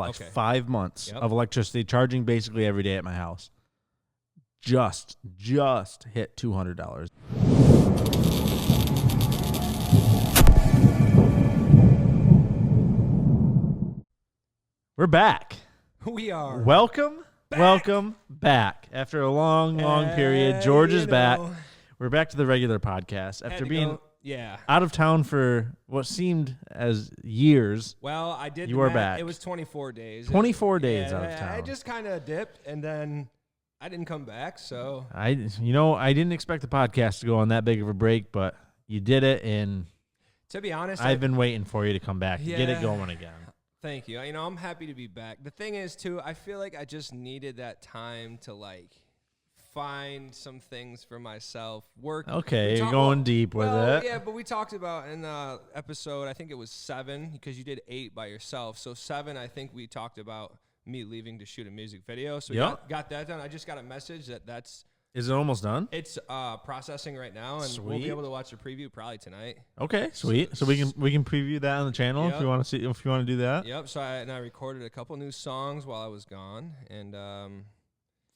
like Okay. 5 months Yep. of electricity, charging basically every day at my house. Just hit $200. We're back. We are. Welcome back. After a long period, George is back. We're back to the regular podcast after being out of town for what seemed as years. Well, I did. You are back. It was 24 days. 24 days out of town. I just kind of dipped, and then I didn't come back. So I didn't expect the podcast to go on that big of a break, but you did it, and to be honest, I've been waiting for you to come back to get it going again. Thank you. I'm happy to be back. The thing is, too, I feel like I just needed that time to find some things for myself. Work. Okay, you're going deep with it. Yeah, but we talked about in episode, I think it was 7, because you did 8 by yourself. So 7, I think we talked about me leaving to shoot a music video. So got that done. I just got a message that's. Is it almost done? It's processing right now, and we'll be able to watch the preview probably tonight. Okay, sweet. So we can preview that on the channel if you want to do that. Yep. So I recorded a couple new songs while I was gone, and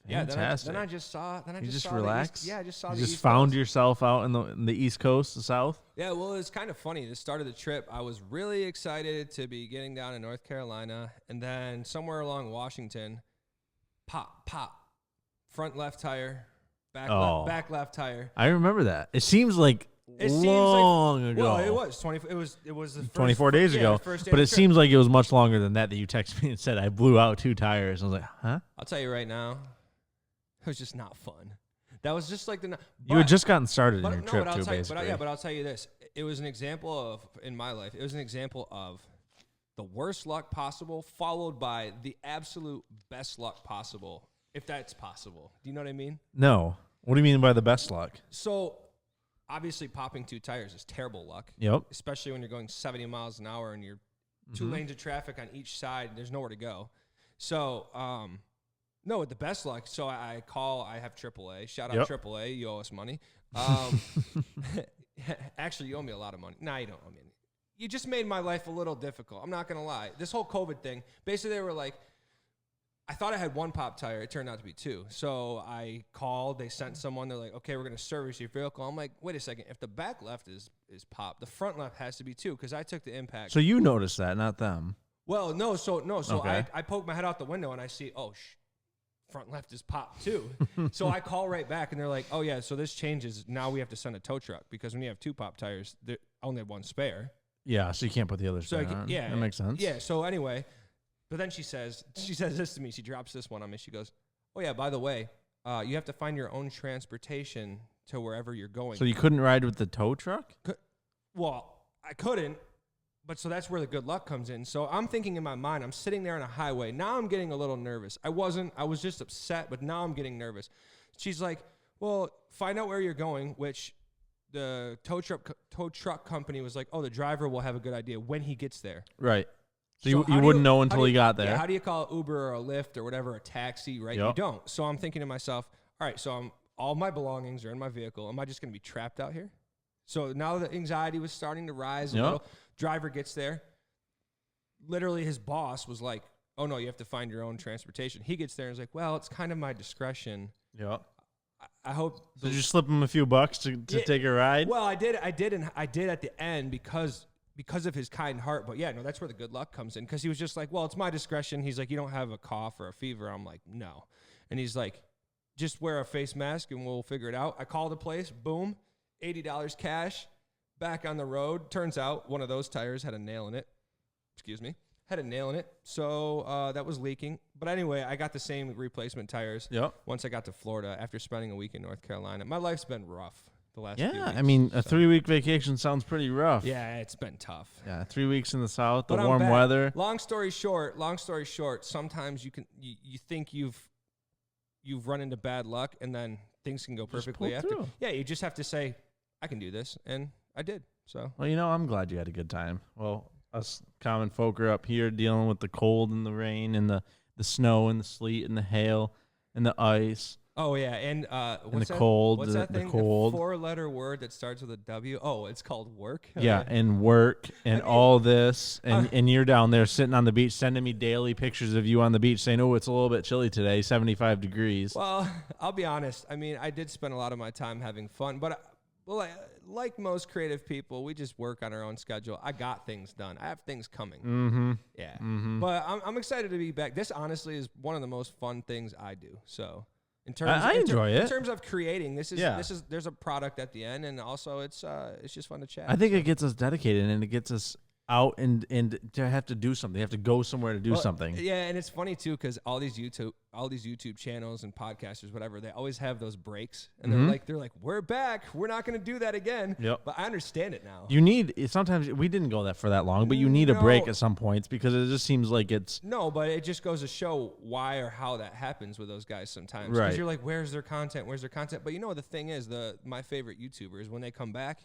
fantastic. Then I just saw. Then I you just saw relax. I just saw. You the just East found Coast. yourself out in the East Coast, the South. Yeah. Well, it's kind of funny. The start of the trip, I was really excited to be getting down in North Carolina, and then somewhere along Washington, pop, front left tire. Back left tire. I remember that. It seems like long ago. Well, it was 20. It was the first, 24 days ago. But it seems like it was much longer than that. That you texted me and said I blew out 2 tires. I was like, huh? I'll tell you right now, it was just not fun. That was just like you had just gotten started in your trip too, basically. But But I'll tell you this: it was an example of in my life. It was an example of the worst luck possible, followed by the absolute best luck possible. If that's possible. Do you know what I mean? No. What do you mean by the best luck? So, obviously, popping 2 tires is terrible luck. Yep. Especially when you're going 70 miles an hour and you're 2 lanes of traffic on each side. There's nowhere to go. So, no, with the best luck, so I have AAA. Shout out AAA. You owe us money. Actually, you owe me a lot of money. Nah, you don't owe me any. You just made my life a little difficult. I'm not going to lie. This whole COVID thing, basically they were like, I thought I had 1 pop tire. It turned out to be 2. So I called. They sent someone. They're like, okay, we're going to service your vehicle. I'm like, wait a second. If the back left is popped, the front left has to be too, because I took the impact. So you noticed that, not them. Well, no. So okay. I poke my head out the window and I see, front left is popped too. So I call right back and they're like, oh yeah, so this changes. Now we have to send a tow truck, because when you have 2 pop tires, they only have 1 spare. Yeah, so you can't put the other spare on. Yeah, that makes sense. Yeah. So anyway. But then she says this to me. She drops this one on me. She goes, oh, yeah, by the way, you have to find your own transportation to wherever you're going. So you couldn't ride with the tow truck? Well, I couldn't. But so that's where the good luck comes in. So I'm thinking in my mind, I'm sitting there on a highway. Now I'm getting a little nervous. I was just upset, but now I'm getting nervous. She's like, well, find out where you're going, which the tow truck company was like, oh, the driver will have a good idea when he gets there. Right. So you wouldn't know until he got there. Yeah, how do you call Uber or a Lyft or whatever, a taxi, right? Yep. You don't. So I'm thinking to myself, all right, so all my belongings are in my vehicle. Am I just going to be trapped out here? So now the anxiety was starting to rise a little. Driver gets there. Literally his boss was like, oh, no, you have to find your own transportation. He gets there and is like, well, it's kind of my discretion. Yeah. I hope. So did you slip him a few bucks to take a ride? Well, I did at the end because of his kind heart. But yeah, no, that's where the good luck comes in, because he was just like, well, it's my discretion. He's like, you don't have a cough or a fever. I'm like, no. And he's like, just wear a face mask and we'll figure it out. I called the place, boom, $80 cash, back on the road. Turns out one of those tires had a nail in it. So that was leaking. But anyway, I got the same replacement tires once I got to Florida after spending a week in North Carolina. My life's been rough. The last few weeks, I mean, a 3-week vacation sounds pretty rough. Yeah, it's been tough. Yeah, 3 weeks in the South, the but warm weather. Long story short, sometimes you think you've run into bad luck, and then things can go perfectly after. Through. Yeah, you just have to say, I can do this, and I did. So. Well, I'm glad you had a good time. Well, us common folk are up here dealing with the cold and the rain and the snow and the sleet and the hail and the ice. Oh yeah, and what's that? cold, What's that thing? the cold. The 4-letter word that starts with a W. Oh, it's called work. Yeah, and work and all this, and you're down there sitting on the beach, sending me daily pictures of you on the beach, saying, "Oh, it's a little bit chilly today, 75 degrees." Well, I'll be honest. I mean, I did spend a lot of my time having fun, but like most creative people, we just work on our own schedule. I got things done. I have things coming. Mm-hmm. Yeah, Mm-hmm. but I'm excited to be back. This honestly is one of the most fun things I do. So. I enjoy it. In terms of creating, this is there's a product at the end, and also it's just fun to chat. I think it gets us dedicated, and it gets us out and to have to do something. You have to go somewhere to do something. Yeah, and it's funny too because all these YouTube channels and podcasters, whatever, they always have those breaks, and they're like, we're back. We're not going to do that again. Yep. But I understand it now. You need sometimes we didn't go that for that long, but you need a break at some points because it just seems like it's but it just goes to show why or how that happens with those guys sometimes. Right. Because you're like, where's their content? Where's their content? But the thing is, my favorite YouTubers, when they come back,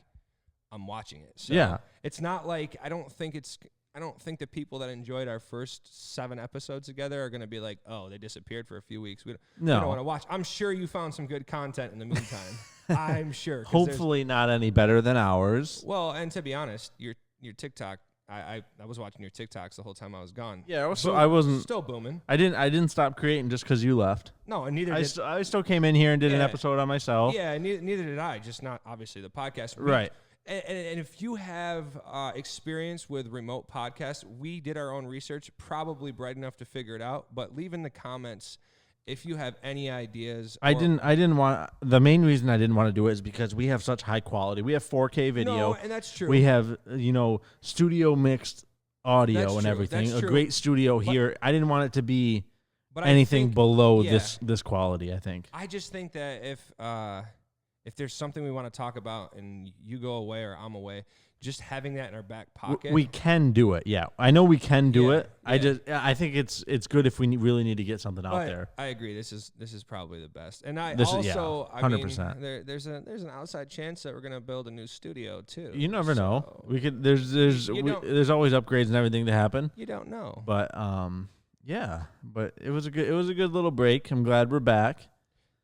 I'm watching it. So yeah. It's not like I don't think the people that enjoyed our first 7 episodes together are going to be like, oh, they disappeared for a few weeks. We don't want to watch. I'm sure you found some good content in the meantime. I'm sure. Hopefully not any better than ours. Well, and to be honest, your TikTok, I was watching your TikToks the whole time I was gone. Yeah, I wasn't still booming. I didn't stop creating just because you left. No, and neither did I still came in here and did an episode on myself. Yeah, neither did I. Just not obviously the podcast. Right. And if you have experience with remote podcasts, we did our own research, probably bright enough to figure it out. But leave in the comments if you have any ideas. I didn't want. The main reason I didn't want to do it is because we have such high quality. We have 4K video. No, and that's true. We have studio mixed audio that's and true. everything. That's a true. great studio here. I didn't want it to be anything below this quality. I think. I just think that if there's something we want to talk about and you go away or I'm away, just having that in our back pocket. We can do it. Yeah. I know we can do it. Yeah. I think it's good if we really need to get something out there. I agree. This is probably the best. And I 100%. There's an outside chance that we're going to build a new studio too. You never know. We could there's always upgrades and everything to happen. You don't know. But yeah, but it was a good little break. I'm glad we're back.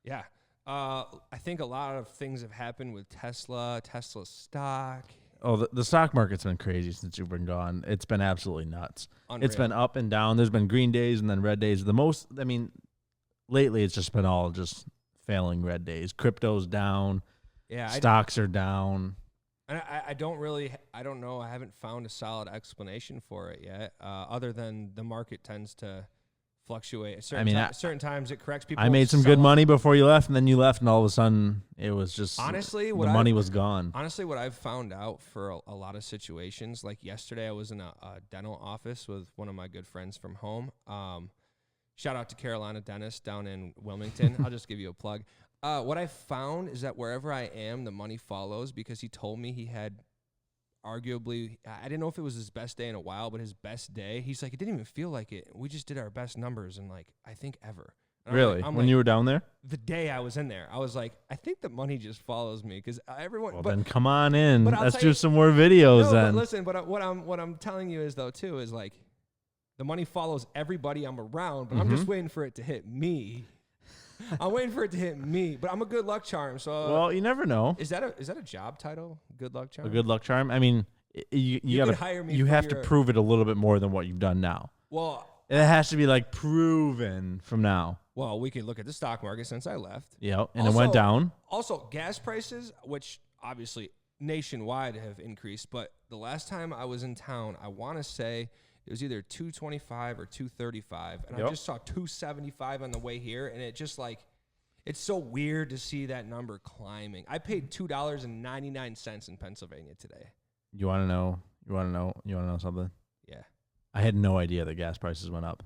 Yeah. I think a lot of things have happened with Tesla stock. Oh, the stock market's been crazy since you've been gone. It's been absolutely nuts. Unreal. It's been up and down. There's been green days and then red days. Lately it's just been all just failing red days. Crypto's down. Yeah. Stocks are down. And I don't know. I haven't found a solid explanation for it yet, other than the market tends to fluctuate. Certain times it corrects. People. I made some good money before you left, and then you left, and all of a sudden it was just honestly the money was gone. Honestly, what I've found out for a lot of situations, like yesterday, I was in a dental office with one of my good friends from home. Shout out to Carolina Dentist down in Wilmington. I'll just give you a plug. What I found is that wherever I am, the money follows, because he told me he had arguably, I didn't know if it was his best day in a while, but his best day, he's like, it didn't even feel like it. We just did our best numbers in I think ever. And really? When you were down there? The day I was in there, I was like, I think the money just follows me because everyone. Well, then come on in. Let's do some more No, videos then. but listen, but what I'm telling you is though too is the money follows everybody I'm around, but I'm just waiting for it to hit me. I'm waiting for it to hit me, but I'm a good luck charm. So well, you never know. Is that a job title? Good luck charm. A good luck charm. I mean, you gotta hire me. You have to prove it a little bit more than what you've done now. Well, it has to be proven from now. Well, we could look at the stock market since I left. Yep, and also, it went down. Also, gas prices, which obviously nationwide have increased, but the last time I was in town, I want to say it was either $2.25 or $2.35, and I just saw $2.75 on the way here, and it just it's so weird to see that number climbing. I paid $2.99 in Pennsylvania today. You want to know? You want to know something? Yeah. I had no idea that gas prices went up.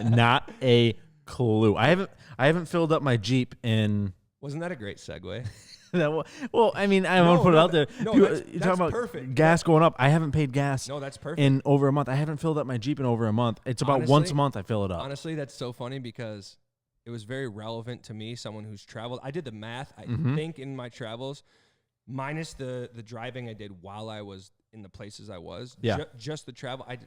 Not a clue. I haven't filled up my Jeep in. Wasn't that a great segue? Well, I mean, I want to put it out there. You're talking about perfect. Gas going up. I haven't paid gas. No, that's perfect. In over a month. I haven't filled up my Jeep in over a month. It's about once a month I fill it up. Honestly, that's so funny because it was very relevant to me, someone who's traveled. I did the math. I think in my travels, minus the driving I did while I was in the places I was, just the travel. I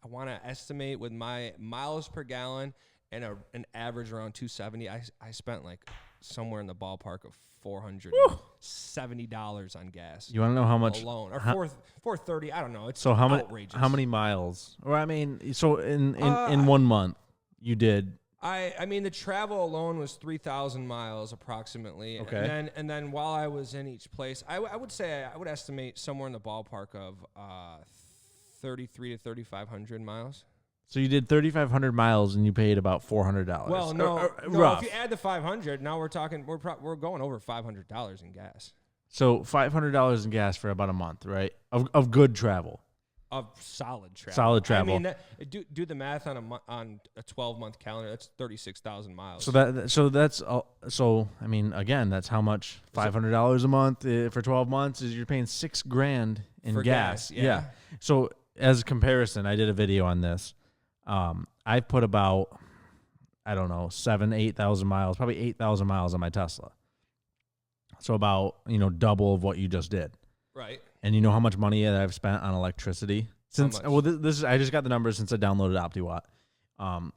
want to estimate with my miles per gallon and an average around 270, I spent like somewhere in the ballpark of $470 on gas. You want to know how much alone, or 430? I don't know. It's so outrageous. How many miles? Or I mean, so in 1 month you did. I mean, the travel alone was 3,000 miles approximately. Okay. And then while I was in each place, I would say I would estimate somewhere in the ballpark of 3,300 to 3,500 miles. So you did 3,500 miles and you paid about $400. Well, no, rough. if you add the 500, now we're talking we're going over $500 in gas. So $500 in gas for about a month, right? Of good travel. Of solid travel. Solid travel. I mean, do the math on a 12-month calendar. That's 36,000 miles. So I mean, again, that's how much $500 a month for 12 months is. You're paying $6,000 in for gas. Yeah. So as a comparison, I did a video on this. I put about, I don't know, 8,000 miles, probably 8,000 miles on my Tesla. So about, double of what you just did. Right. And you know how much money that I've spent on electricity since? Well, this is, I just got the numbers since I downloaded Optiwatt.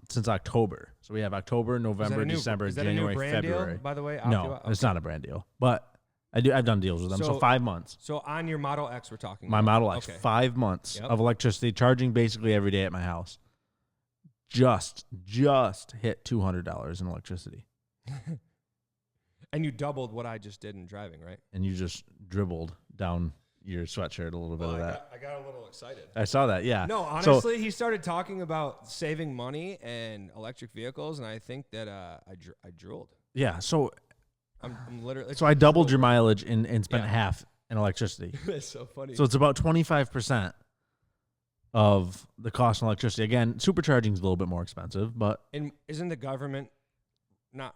Since October. So we have October, November, December, January, February. Deal, by the way, Optiwatt? No, it's not a brand deal, but I've done deals with them. So 5 months. So on your Model X, we're talking. My Model X, 5 months of electricity, charging basically every day at my house. Just hit $200 in electricity. And you doubled what I just did in driving, right? And you just dribbled down your sweatshirt a little bit of that. I got a little excited. I saw that, yeah. No, honestly, he started talking about saving money and electric vehicles, and I think that I drooled. Yeah, so I'm literally. So I doubled your mileage and spent half in electricity. That's so funny. So it's about 25% of the cost of electricity. Again, supercharging is a little bit more expensive, but and isn't the government not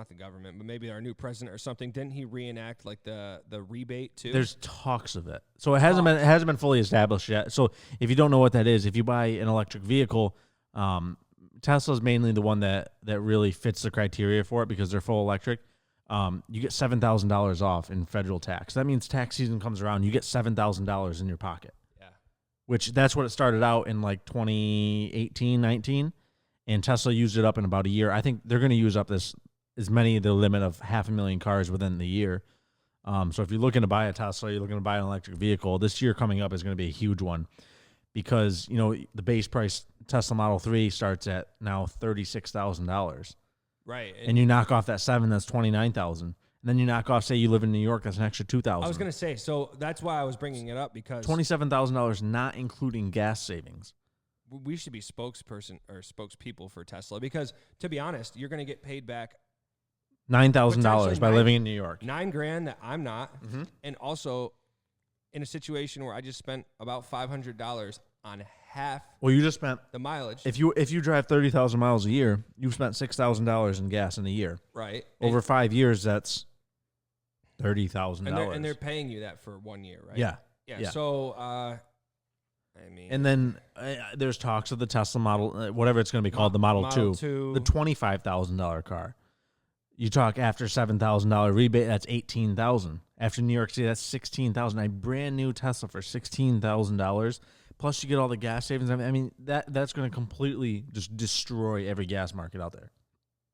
the government, but maybe our new president or something? Didn't he reenact like the rebate too? There's talks of it. So it hasn't been fully established yet. So if you don't know what that is, if you buy an electric vehicle, Tesla's mainly the one that really fits the criteria for it because they're full electric. You get $7,000 off in federal tax. That means tax season comes around, you get $7,000 in your pocket. Yeah. Which that's what it started out in like 2018, 19, and Tesla used it up in about a year. I think they're going to use up the limit of 500,000 cars within the year. So if you're looking to buy a Tesla, you're looking to buy an electric vehicle, this year coming up is going to be a huge one because, the base price Tesla Model 3 starts at now $36,000. Right. And you knock off that 7, that's $29,000. And then you knock off, say you live in New York, that's an extra $2,000. I was going to say, so that's why I was bringing it up because $27,000 not including gas savings. We should be spokesperson or spokespeople for Tesla because, to be honest, you're going to get paid back $9,000 by living in New York. $9,000 that I'm not, and also in a situation where I just spent about $500 on half. Well, you just spent the mileage. If you drive 30,000 miles a year, you've spent $6,000 in gas in a year. Right. Over 5 years, that's $30,000. And they're paying you that for 1 year, right? Yeah. So, and then there's talks of the Tesla Model, whatever it's going to be called, the Model 2, the $25,000 car. You talk after $7,000 rebate, that's $18,000. After New York City, that's $16,000. A brand new Tesla for $16,000. Plus, you get all the gas savings. I mean, that's going to completely just destroy every gas market out there.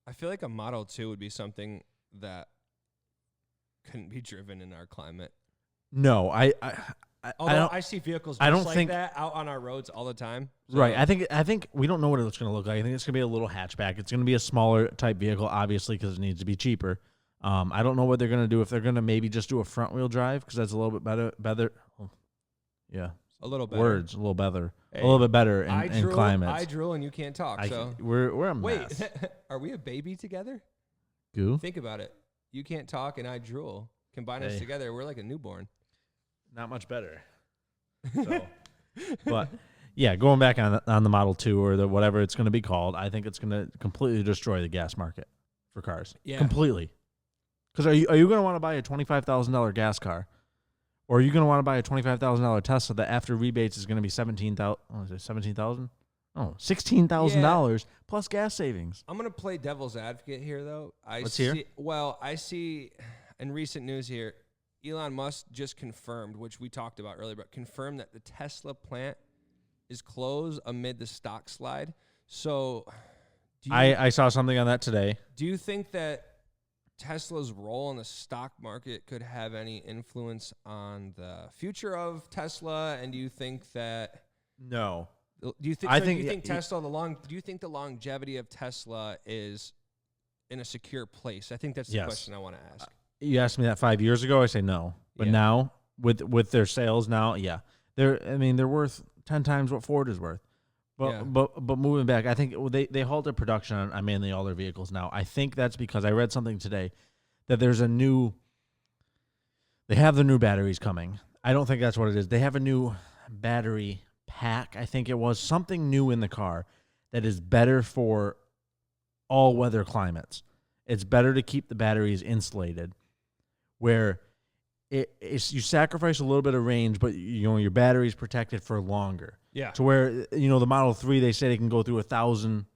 I feel like a Model 2 would be something that couldn't be driven in our climate. No, Although I see vehicles just like that out on our roads all the time. So. Right. I think we don't know what it's going to look like. I think it's going to be a little hatchback. It's going to be a smaller type vehicle, obviously, because it needs to be cheaper. I don't know what they're going to do. If they're going to maybe just do a front wheel drive, because that's a little bit better. Oh, yeah. A little better. Words, a little better. Hey, a little bit better in climates. I drool and you can't talk. We're a mess. Wait, are we a baby together? Goo? Think about it. You can't talk and I drool. Combine us together, we're like a newborn. Not much better. So, but yeah, going back on the Model 2 or the whatever it's going to be called, I think it's going to completely destroy the gas market for cars. Yeah, completely. Because are you going to want to buy a $25,000 gas car, or are you going to want to buy a $25,000 Tesla that after rebates is going to be $17,000? Oh, $16,000 plus gas savings. I'm going to play devil's advocate here, though. Let's hear. Well, I see in recent news here, Elon Musk just confirmed, which we talked about earlier, but confirmed that the Tesla plant is closed amid the stock slide. So I saw something on that today. Do you think that Tesla's role in the stock market could have any influence on the future of Tesla? And do you think that No. Do you think? I so think do you think Tesla Do you think the longevity of Tesla is in a secure place? I think that's the question I want to ask. You asked me that 5 years ago. I say no, but now with their sales now, they're worth 10 times what Ford is worth. But moving back, I think they halted production on mainly all their vehicles now. I think that's because I read something today that they have the new batteries coming. I don't think that's what it is. They have a new battery pack. I think it was something new in the car that is better for all weather climates. It's better to keep the batteries insulated, where you sacrifice a little bit of range, but your battery's protected for longer. Yeah. To where the Model 3, they say they can go through 1,000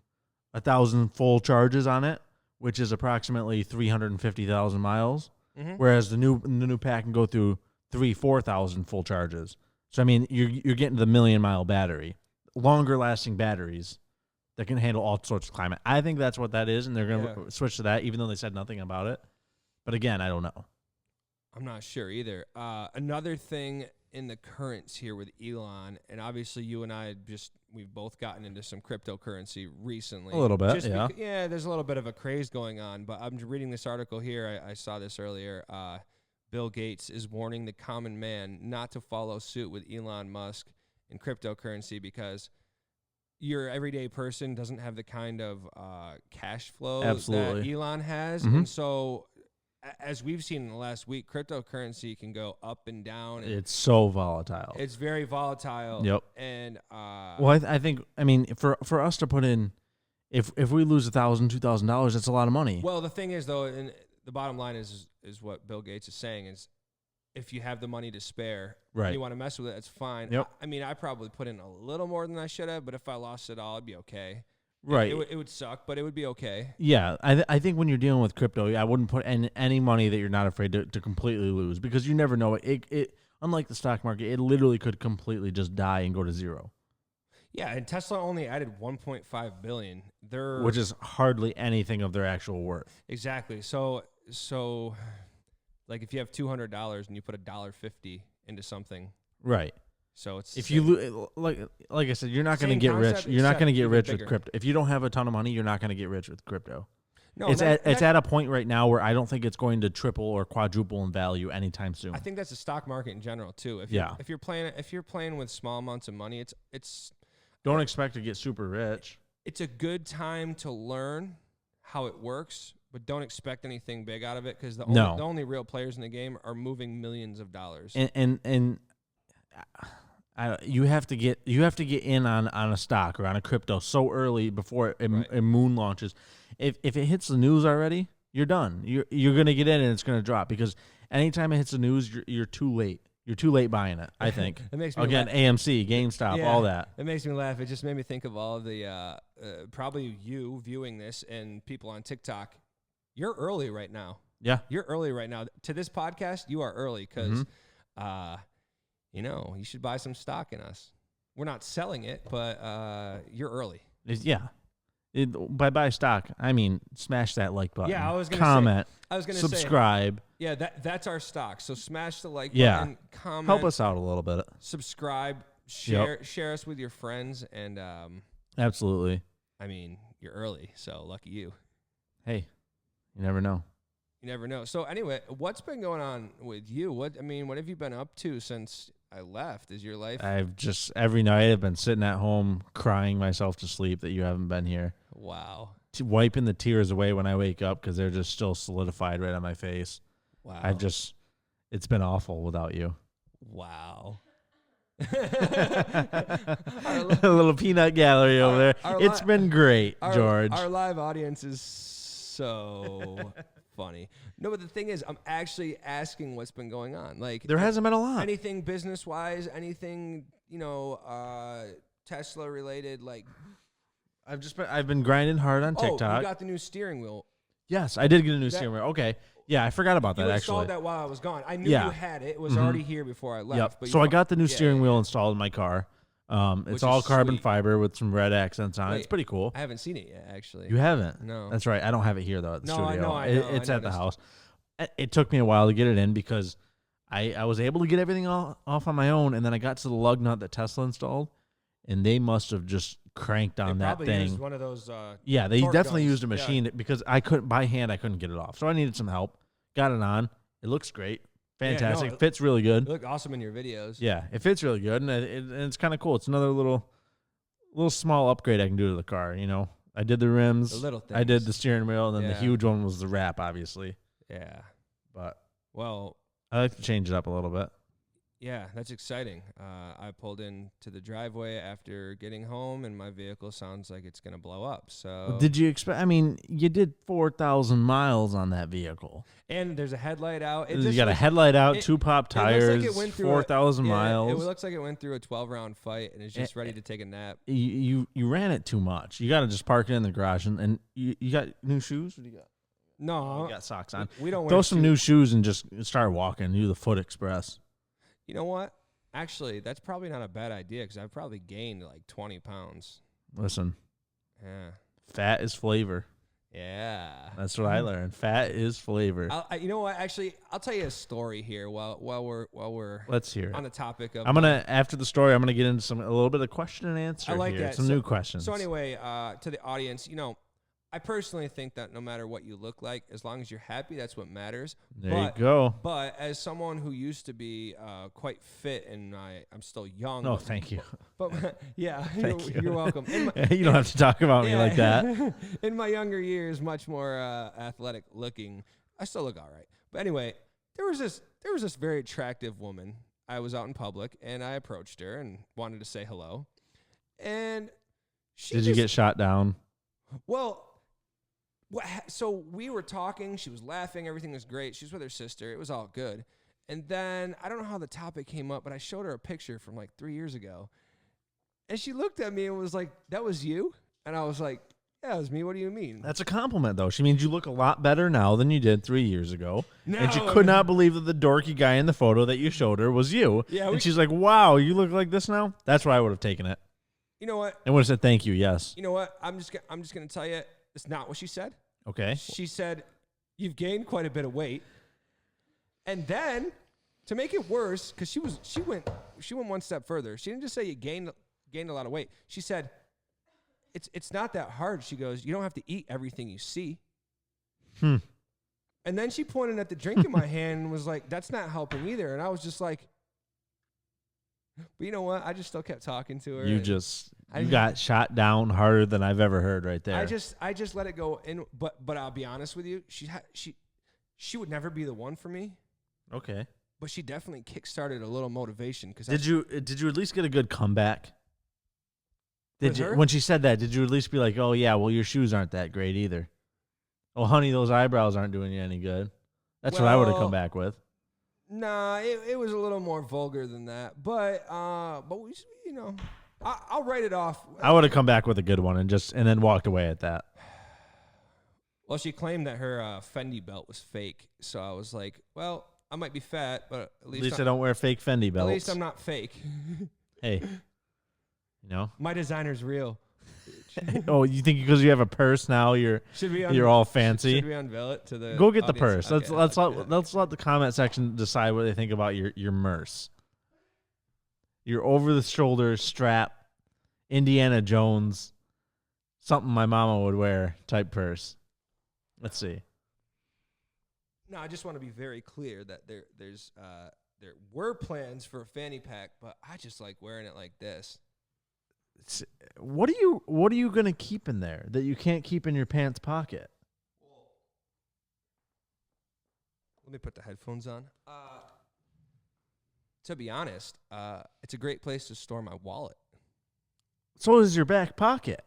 full charges on it, which is approximately 350,000 miles. Mm-hmm. Whereas the new pack can go through 4,000 full charges. So I mean, you're getting the 1,000,000-mile battery, longer lasting batteries that can handle all sorts of climate. I think that's what that is, and they're going to switch to that, even though they said nothing about it. But again, I don't know. I'm not sure either. Another thing in the currents here with Elon, and obviously you and I we've both gotten into some cryptocurrency recently. A little bit, there's a little bit of a craze going on, but I'm reading this article here. I saw this earlier. Bill Gates is warning the common man not to follow suit with Elon Musk in cryptocurrency because your everyday person doesn't have the kind of cash flow that Elon has. Mm-hmm. And so, as we've seen in the last week, cryptocurrency can go up and down. It's so volatile. It's very volatile. Yep. And I think for us to put in, if we lose $1,000, $2,000, that's a lot of money. Well, the thing is though, and the bottom line is what Bill Gates is saying is, if you have the money to spare, and you want to mess with it, it's fine. Yep. I probably put in a little more than I should have, but if I lost it all, it'd be okay. Right. It would suck, but it would be okay. Yeah. I think when you're dealing with crypto, I wouldn't put in any money that you're not afraid to completely lose, because you never know. It unlike the stock market, it literally could completely just die and go to zero. Yeah, and Tesla only added $1.5 billion. Which is hardly anything of their actual worth. Exactly. So like if you have $200 and you put $1.50 into something. Right. So it's if you like I said, you're not going to get rich. You're not going to get rich with crypto. If you don't have a ton of money, you're not going to get rich with crypto. No, it's at a point right now where I don't think it's going to triple or quadruple in value anytime soon. I think that's the stock market in general too. If you're playing with small amounts of money, it's don't expect to get super rich. It's a good time to learn how it works, but don't expect anything big out of it, because the only real players in the game are moving millions of dollars. And you have to get in on a stock or on a crypto so early before it moon launches. If it hits the news already, you're done. You're gonna get in and it's gonna drop, because anytime it hits the news, you're too late. You're too late buying it, I think. It makes me laugh. AMC, GameStop, all that. It makes me laugh. It just made me think of all of the probably you viewing this and people on TikTok. You're early right now. Yeah, you're early right now to this podcast. You are early because. You should buy some stock in us. We're not selling it, but you're early. Yeah. By buy stock, I mean smash that like button. Yeah, I was going to subscribe. Yeah, that's our stock. So smash the like button, comment. Help us out a little bit. Subscribe, share us with your friends, and absolutely. I mean, you're early, so lucky you. Hey, you never know. You never know. So anyway, what's been going on with you? What have you been up to since I left? Is your life? I've just every night I've been sitting at home crying myself to sleep that you haven't been here. Wow. Wiping the tears away when I wake up because they're just still solidified right on my face. Wow. It's been awful without you. Wow. A little peanut gallery over there. It's been great, George. Our live audience is so funny. No, but the thing is, I'm actually asking what's been going on. Like, there hasn't been a lot. Anything business wise, anything, Tesla related, like I've been grinding hard on TikTok. Oh, you got the new steering wheel. Yes, I did get a new steering wheel. Okay. Yeah, I forgot about that, you actually. You installed that while I was gone. I knew you had it. It was already here before I left. Yep. So I got the new steering wheel installed in my car. It's all carbon fiber with some red accents on it. It's pretty cool. I haven't seen it yet, actually. You haven't? No. That's right. I don't have it here, though, at the studio. I know. It's at the house. It took me a while to get it in because I was able to get everything off on my own, and then I got to the lug nut that Tesla installed, and they must have just cranked on that thing. Used one of those. Yeah, they definitely guns. Used a machine because I couldn't by hand. I couldn't get it off, so I needed some help. Got it on. It looks great. Fantastic. Fits really good. You look awesome in your videos. Yeah, it fits really good, and it's kind of cool. It's another little small upgrade I can do to the car. You know, I did the rims. The little things. I did the steering wheel, and then the huge one was the wrap, obviously. Yeah. But well, I like to change it up a little bit. Yeah, that's exciting. I pulled into the driveway after getting home, and my vehicle sounds like it's going to blow up. So, did you expect? I mean, you did 4,000 miles on that vehicle, and there's a headlight out. You got a headlight out, 2 pop tires, 4,000 miles. It looks like it went through a 12-round fight, and it's just ready to take a nap. You ran it too much. You got to just park it in the garage, and you got new shoes. What do you got? No, you got socks on. We don't throw some new shoes and just start walking. Do the Foot Express. You know what? Actually, that's probably not a bad idea because I've probably gained like 20 pounds. Listen. Yeah. Fat is flavor. Yeah. That's what I learned. Fat is flavor. You know what? Actually, I'll tell you a story here while we're Let's hear it. On the topic of. After the story, I'm gonna get into a little bit of question and answer. I like here. that. Some new questions. So anyway, to the audience, you know, I personally think that no matter what you look like, as long as you're happy, that's what matters. There you go. But as someone who used to be quite fit, and I'm still young. No, thank you. But yeah, you're welcome. You don't have to talk about me like that. In my younger years, much more athletic looking. I still look all right. But anyway, there was this very attractive woman. I was out in public, and I approached her and wanted to say hello. And Did you get shot down? Well. So we were talking. She was laughing. Everything was great. She was with her sister. It was all good. And then I don't know how the topic came up, but I showed her a picture from like 3 years ago. And she looked at me and was like, "That was you?" And I was like, "Yeah, it was me. What do you mean?" That's a compliment, though. She means you look a lot better now than you did 3 years ago. No, and she could not believe that the dorky guy in the photo that you showed her was you. Yeah, and she's like, "Wow, you look like this now?" That's why I would have taken it. You know what? And would have said thank you. Yes. You know what? I'm just gonna tell you. It's not what she said. Okay. She said, "You've gained quite a bit of weight." And then, to make it worse, because she went one step further. She didn't just say you gained a lot of weight. She said, "It's not that hard." She goes, "You don't have to eat everything you see." And then she pointed at the drink in my hand and was like, "That's not helping either." And I was just like, but you know what? I just still kept talking to her. You got shot down harder than I've ever heard right there. I just let it go. But I'll be honest with you. She would never be the one for me. Okay. But she definitely kickstarted a little motivation. Did you at least get a good comeback? When she said that, did you at least be like, "Oh yeah, well your shoes aren't that great either"? "Oh honey, those eyebrows aren't doing you any good." That's what I would have come back with. Nah, it was a little more vulgar than that. But we, you know, I'll write it off. I would have come back with a good one and then walked away at that. Well, she claimed that her Fendi belt was fake, so I was like, well, I might be fat, but at least I don't wear fake Fendi belts. At least I'm not fake. Hey, you know, my designer's real. Oh, you think because you have a purse now you're all fancy? Should we unveil it to the Go get audience? the purse. Okay, let's let the comment section decide what they think about your Merce. Your over the shoulder strap, Indiana Jones, something my mama would wear type purse. Let's see. No, I just want to be very clear that there were plans for a fanny pack, but I just like wearing it like this. What are you gonna keep in there that you can't keep in your pants pocket? Let me put the headphones on. To be honest, it's a great place to store my wallet. So is your back pocket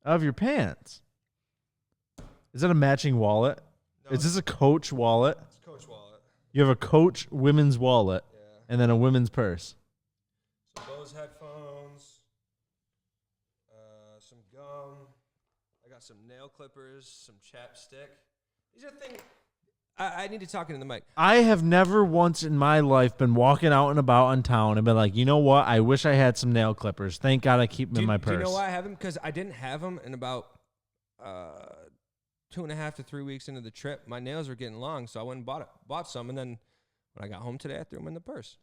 of your pants. Is that a matching wallet? No, is this a Coach wallet? It's a Coach wallet. You have a Coach women's wallet, and then a women's purse. So those headphones, some gum. I got some nail clippers, some chapstick. These are things. I need to talk into the mic. I have never once in my life been walking out and about in town and been like, you know what? I wish I had some nail clippers. Thank God I keep them in my purse. Do you know why I have them? Because I didn't have them in about 2.5 to 3 weeks into the trip. My nails were getting long, so I went and bought some. And then when I got home today, I threw them in the purse.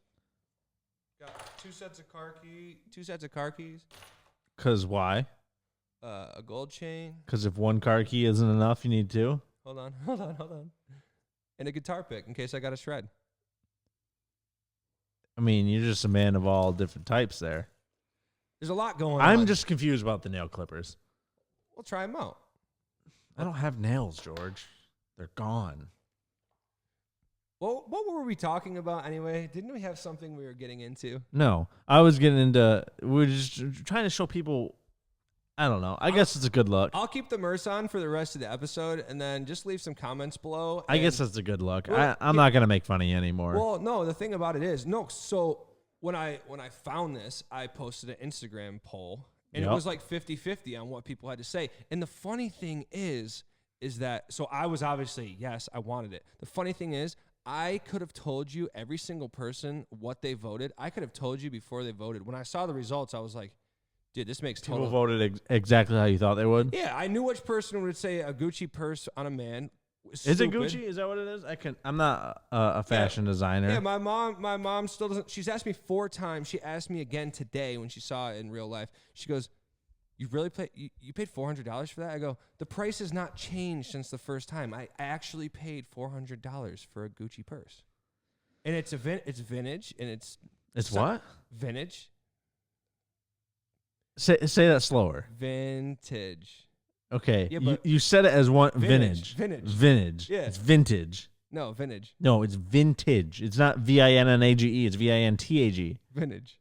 Got two sets of car keys. Because why? A gold chain. Because if one car key isn't enough, you need two? Hold on. And a guitar pick in case I got a shred. I mean, you're just a man of all different types there. There's a lot going on. I'm just confused about the nail clippers. We'll try them out. I don't have nails, George. They're gone. Well, what were we talking about anyway? Didn't we have something we were getting into? No, I was getting into, we were just trying to show people, I don't know. I guess it's a good look. I'll keep the Merce on for the rest of the episode, and then just leave some comments below. I guess that's a good look. Well, I'm not going to make fun of you anymore. Well, no, the thing about it is, so when I found this, I posted an Instagram poll, and it was like 50-50 on what people had to say. And the funny thing is that, so I was obviously, yes, I wanted it. The funny thing is, I could have told you, every single person, what they voted. I could have told you before they voted. When I saw the results, I was like, dude, this makes total... People voted exactly how you thought they would? Yeah, I knew which person would say a Gucci purse on a man. Is it Gucci? Is that what it is? I'm not a fashion designer. Yeah, my mom still doesn't... She's asked me 4 times. She asked me again today when she saw it in real life. She goes, you really you paid $400 for that? I go, the price has not changed since the first time. I actually paid $400 for a Gucci purse. And it's vintage, and it's... It's what? Vintage. Say that slower. Vintage. Okay. Yeah, you said it as one vintage. Vintage. Yeah. It's vintage. No, vintage. No, it's vintage. It's not VINNAGE. It's VINTAG. Vintage.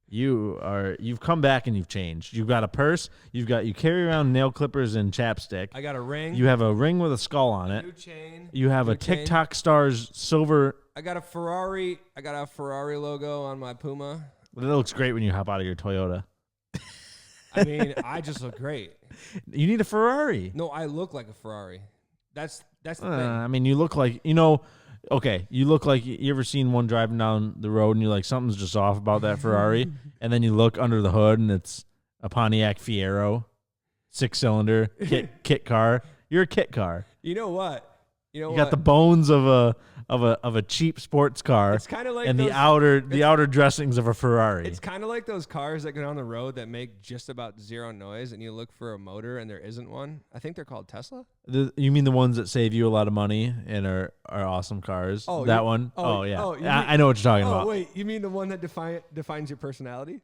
You've come back and you've changed. You've got a purse. You carry around nail clippers and chapstick. I got a ring. You have a ring with a skull on it. New chain. You have a TikTok Stars silver. I got a Ferrari logo on my Puma. It looks great when you hop out of your Toyota. I mean, I just look great. You need a Ferrari. No, I look like a Ferrari. That's the thing. I mean, you look like, okay, you look like, you ever seen one driving down the road and you're like, something's just off about that Ferrari, and then you look under the hood and it's a Pontiac Fiero, 6-cylinder kit car. You're a kit car. You know what? You got the bones of a cheap sports car. It's kind of like the outer dressings of a Ferrari. It's kind of like those cars that go down the road that make just about zero noise, and you look for a motor and there isn't one. I think they're called Tesla. You mean the ones that save you a lot of money and are awesome cars? Oh, that one? Oh yeah. I know what you're talking about. Oh wait, you mean the one that defines your personality?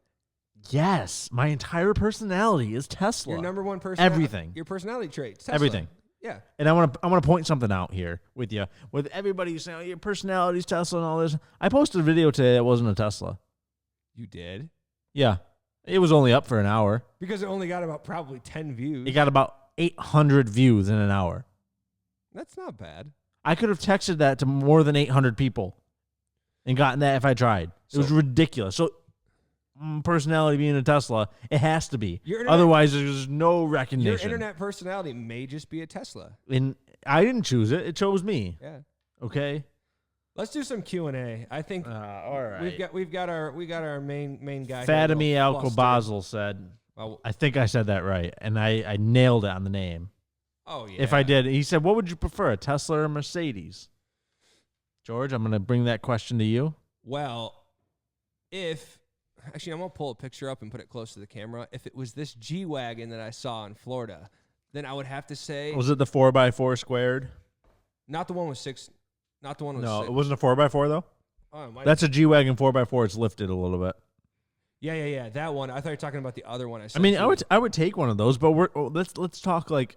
Yes, my entire personality is Tesla. Your number one person. Everything. Your personality traits. Tesla. Everything. Yeah. And I want to point something out here with you. With everybody saying, oh, your personality's Tesla and all this. I posted a video today that wasn't a Tesla. You did? Yeah. It was only up for an hour. Because it only got about probably 10 views. It got about 800 views in an hour. That's not bad. I could have texted that to more than 800 people and gotten that if I tried. It was ridiculous. So personality being a Tesla, it has to be. Otherwise, there's no recognition. Your internet personality may just be a Tesla. And I didn't choose it; it chose me. Yeah. Okay. Let's do some Q&A. I think. All right. We've got our main guy. Fatimi Alcobazel said. Well, I think I said that right, and I nailed it on the name. Oh yeah. If I did, he said, "What would you prefer, a Tesla or a Mercedes?" George, I'm going to bring that question to you. Well, Actually, I'm going to pull a picture up and put it close to the camera. If it was this G-Wagon that I saw in Florida, then I would have to say... Was it the 4x4 squared? Not the one with 6. Not the one with 6. No, it wasn't a 4x4, though? Oh, that's a G-Wagon 4x4. It's lifted a little bit. Yeah. That one. I thought you were talking about the other one. I mean, I would take one of those, but let's talk like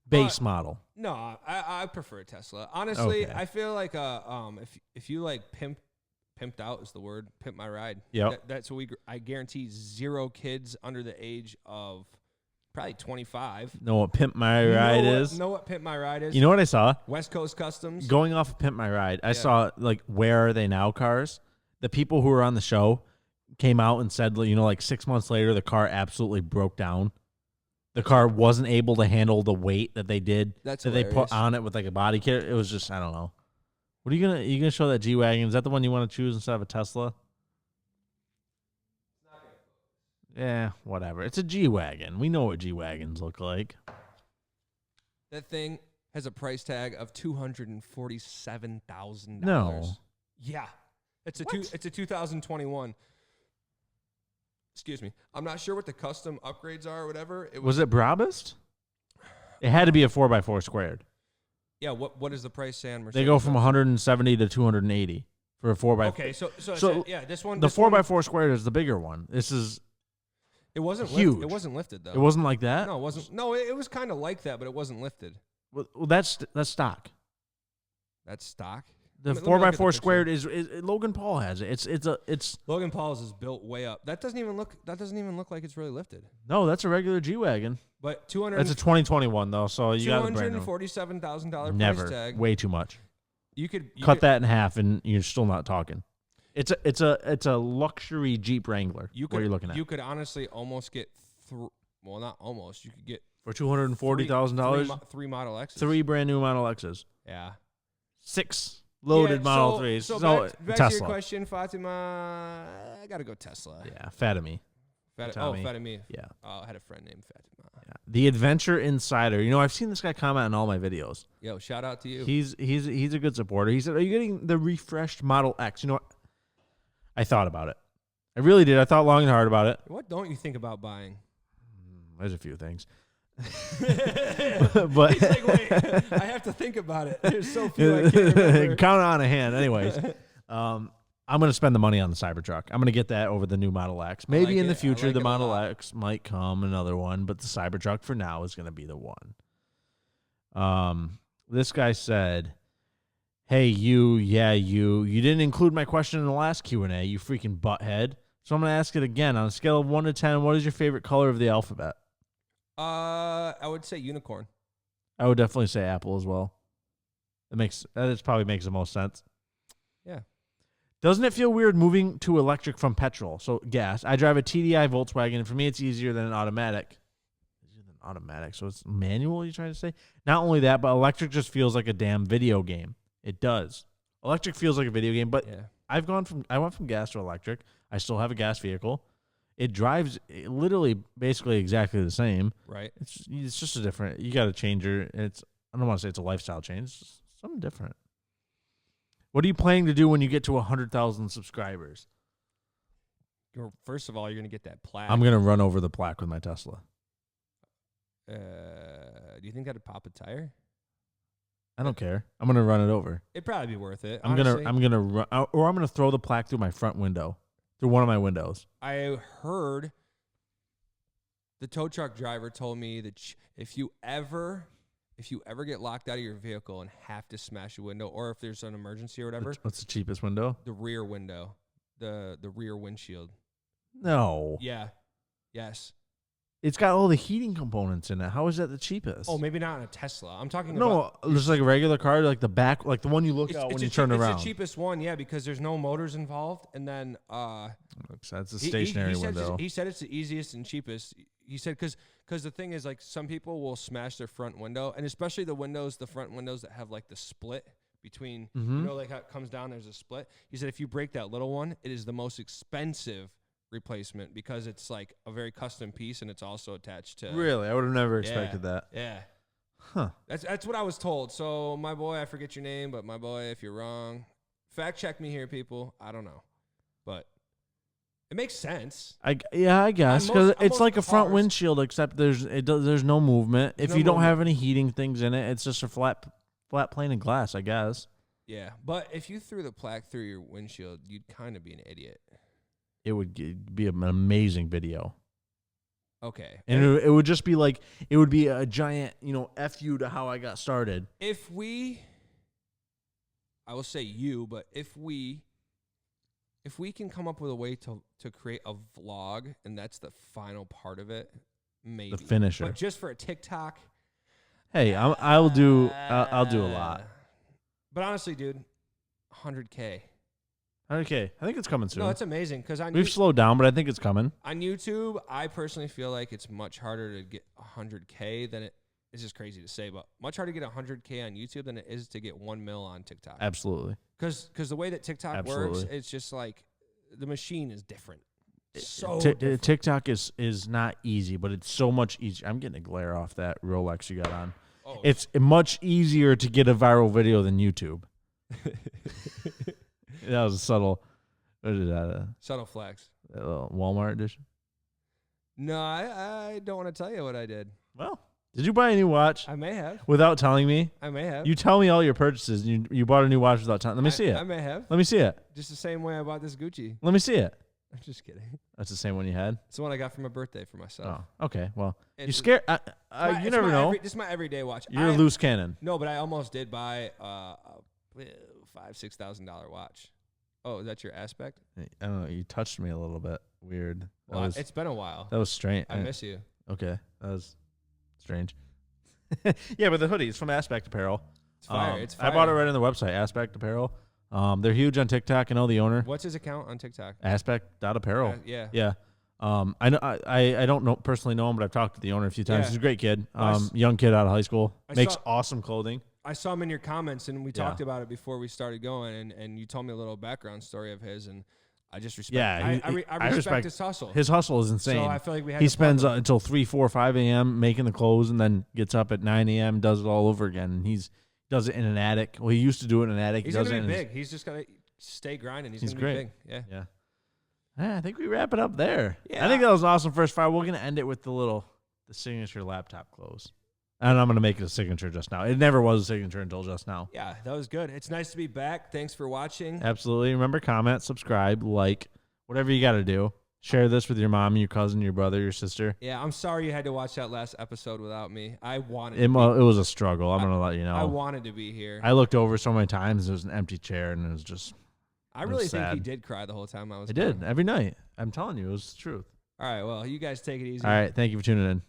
base model. No, I prefer a Tesla. Honestly, Okay. I feel like if you like pimped out is the word, pimp my ride. Yeah, that's what I guarantee 0 kids under the age of probably 25. Know what pimp my ride is? Know what pimp my ride is? You know what I saw? West Coast Customs. Going off of Pimp My Ride, I saw like Where Are They Now cars. The people who were on the show came out and said, like 6 months later, the car absolutely broke down. the car wasn't able to handle the weight that they did. That's that they put on it with like a body kit. It was just, I don't know. What are you gonna show that G-Wagon? Is that the one you want to choose instead of a Tesla? Yeah, whatever. It's a G-Wagon. We know what G-Wagons look like. That thing has a price tag of $247,000. No. Yeah. It's a 2021. Excuse me. I'm not sure what the custom upgrades are or whatever. Was it Brabus? It had to be a 4x4 squared. Yeah, what is the price say on Mercedes? They go from 170 to 280 for a 4x4. Okay, so yeah, this one. The 4x4 squared is the bigger one. This is It wasn't huge. It wasn't lifted though. It wasn't like that? No, it wasn't. No, it was kind of like that, but it wasn't lifted. Well, that's stock. That's stock. The 4x4 squared is Logan Paul has it. It's Logan Paul's is built way up. That doesn't even look like it's really lifted. No, that's a regular G-Wagon. But 200. That's a 2021 though, so you got a brand new. $247,000 Never. price tag. Way too much. You could cut that in half, and you're still not talking. It's a luxury Jeep Wrangler. What are you looking at? You could honestly almost get well, not almost. You could get for $240,000. 3 Model X's. 3 brand new Model X's. Yeah. 6 loaded Model 3s. So back Tesla. to your question, Fatima. I gotta go Tesla. Yeah, Fatima. Fatima. Yeah. I had a friend named Fatima. Yeah. The Adventure Insider. You know, I've seen this guy comment on all my videos. Yo, shout out to you. He's a good supporter. He said, "Are you getting the refreshed Model X?" You know what? I thought about it. I really did. I thought long and hard about it. What don't you think about buying? There's a few things. But he's like, wait, I have to think about it. There's so few I can't remember. Count on a hand. Anyways, I'm going to spend the money on the Cybertruck. I'm going to get that over the new Model X. Maybe in the future, the Model X might come, another one, but the Cybertruck for now is going to be the one. This guy said, "Hey, you didn't include my question in the last Q&A, you freaking butthead. So I'm going to ask it again. On a scale of 1 to 10, what is your favorite color of the alphabet?" I would say unicorn. I would definitely say apple as well. That probably makes the most sense. Yeah. Doesn't it feel weird moving to electric from petrol? So gas. I drive a TDI Volkswagen, and for me, it's easier than an automatic. So it's manual, you're trying to say? Not only that, but electric just feels like a damn video game. It does. Electric feels like a video game, but yeah. I went from gas to electric. I still have a gas vehicle. It drives literally basically exactly the same. Right. It's just a different. You got to change I don't want to say it's a lifestyle change. It's just something different. What are you planning to do when you get to 100,000 subscribers? First of all, you're gonna get that plaque. I'm gonna run over the plaque with my Tesla. Do you think that'd pop a tire? I don't care. I'm gonna run it over. It'd probably be worth it. I'm gonna run, or I'm gonna throw the plaque through my front window. Through one of my windows. I heard the tow truck driver told me that if you ever get locked out of your vehicle and have to smash a window, or if there's an emergency or whatever, What's the cheapest window? the rear window, the rear windshield. No. Yeah. Yes. It's got all the heating components in it. How is that the cheapest? Oh, maybe not in a Tesla. I'm talking about... No, just like a regular car, like the back, like the one you look out when you turn around. It's the cheapest one, yeah, because there's no motors involved. And then... That's a stationary window. He said it's the easiest and cheapest. He said because the thing is, like, some people will smash their front window, and especially the front windows that have, like, the split between, you know, like how it comes down, there's a split. He said if you break that little one, it is the most expensive replacement because it's like a very custom piece and it's also attached to. Really, I would have never expected that. Yeah. Huh. That's what I was told. So my boy, I forget your name, but my boy, if you're wrong, fact check me here, people. I don't know, but it makes sense. I guess because it's like a front windshield, except there's no movement. If you don't have any heating things in it, it's just a flat plane of glass, I guess. Yeah, but if you threw the plaque through your windshield, you'd kind of be an idiot. It would be an amazing video. Okay. And it would just be like, it would be a giant, F you to how I got started. I will say you, but if we can come up with a way to create a vlog, and that's the final part of it, maybe. The finisher. But just for a TikTok. Hey, I'll do a lot. But honestly, dude, 100K. 100K. I think it's coming soon. No, it's amazing because we've slowed down, but I think it's coming. On YouTube, I personally feel like it's much harder to get 100K than it. It's just crazy to say, but much harder to get 100K on YouTube than it is to get 1 mil on TikTok. Absolutely. Because the way that TikTok works, it's just like the machine is different. Different. TikTok is not easy, but it's so much easier. I'm getting a glare off that Rolex you got on. Oh. It's much easier to get a viral video than YouTube. That was a subtle. What is that? Subtle flex. A little Walmart edition? No, I don't want to tell you what I did. Well, did you buy a new watch? I may have. Without telling me? I may have. You tell me all your purchases. You bought a new watch without telling. Let me see it. I may have. Let me see it. Just the same way I bought this Gucci. Let me see it. I'm just kidding. That's the same one you had? It's the one I got for my birthday for myself. Oh, okay. Well, you scared. You never know. This is my everyday watch. You're a loose cannon. No, but I almost did buy a $5,000-$6,000 watch. Oh, is that your Aspect? I don't know. You touched me a little bit. Weird. Well, it's been a while. That was strange. I miss you. Okay. That was strange. Yeah, but the hoodie is from Aspect Apparel. It's fire. It's fire. I bought it right on their website, Aspect Apparel. They're huge on TikTok. I know the owner. What's his account on TikTok? Aspect.apparel. Yeah. Yeah. I know. I don't personally know him, but I've talked to the owner a few times. Yeah. He's a great kid. Young kid out of high school. Makes awesome clothing. I saw him in your comments, and we talked about it before we started going, and you told me a little background story of his, and I just respect. Yeah, I respect his hustle. His hustle is insane. So I feel like he spends until 3, 4, 5 a.m. making the clothes, and then gets up at 9 a.m. does it all over again. And he does it in an attic. Well, he used to do it in an attic. He's gonna be big. He's just gonna stay grinding. He's gonna be big. Yeah. I think we wrap it up there. Yeah. I think that was an awesome first five. We're gonna end it with the signature laptop close. And I'm going to make it a signature just now. It never was a signature until just now. Yeah, that was good. It's nice to be back. Thanks for watching. Absolutely. Remember, comment, subscribe, like, whatever you got to do. Share this with your mom, your cousin, your brother, your sister. Yeah, I'm sorry you had to watch that last episode without me. I wanted it. It was a struggle. I'm going to let you know. I wanted to be here. I looked over so many times. There was an empty chair, and it was just I really think he did cry the whole time I was gone. Did. Every night. I'm telling you, it was the truth. All right, well, you guys take it easy. All right, thank you for tuning in.